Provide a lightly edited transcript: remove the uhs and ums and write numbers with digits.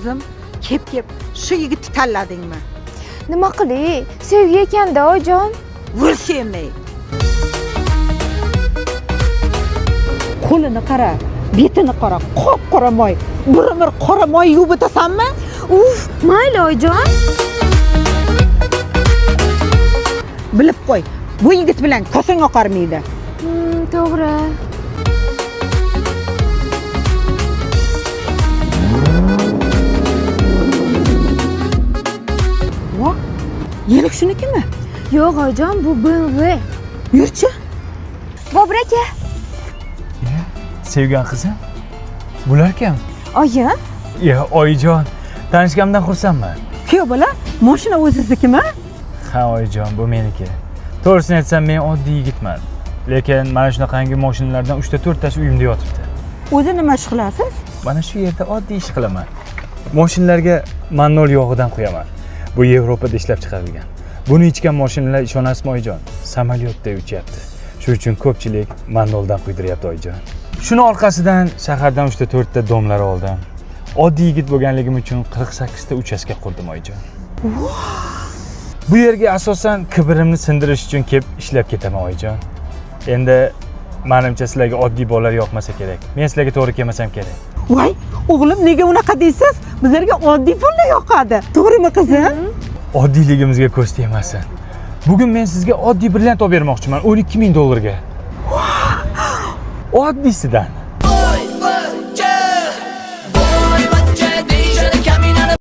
qizim, kep shu yigitni tanladingmi? Nima qilay? Sevgi ekanda oyijon. Vo'l sevmay. Qo'lini qara, betini qara, qop-qora moy. Bir qora moy yuvib o'tasanmi? Uf, mayli oyijon. Bilib qo'y, bu yigit bilan kosang oqarmaydi. To'g'ri. Voh, yelik shunikimi? Yo'q oyijon, bu BMW. Yurchi. Bobur aka. Sevgan qizim, bular kim? Oyim? Oyijon, tanishganimdan xursandman. Kuyov bola, mashina o'ziznikimi? Ha, oyijon, bu meniki. To'g'risini aytsam, men oddiy yigitman. Lekin mana shunaqangi mashinalardan 3-4 tasi uyimda yotibdi. O'zi nima ish qilasiz? Mana shu yerda oddiy ish qilaman. Mashinalarga mannol yog'idan quyaman. Bu Yevropada ishlab chiqarilgan. Buni ichgan mashinalar ishonasizmi oyijon? Samolyotda uchyapti. Shuning uchun ko'pchilik mannoldan quydiryapti oyijon. Shuni orqasidan shahardan 3-4 ta domlar oldim. Oddiy yigit bo'lganligim uchun 48 ta uchastka qurdim oyijon. Bu yerga asosan kibrimni sindirish uchun kelib ishlab ketaman oyijon. Endi menimcha sizlarga oddiy bolalar yoqmasa kerak. Men sizlarga to'g'ri kelmasam kerak. Voy, o'g'lim nega unaqa deysiz? Bizlarga oddiy pullar yoqadi. To'g'rimi qizim? Oddiyligimizga ko'z tegmasin. Bugun men sizga oddiy brilliant olib bermoqchiman $12,000 ga. Oddiysidan.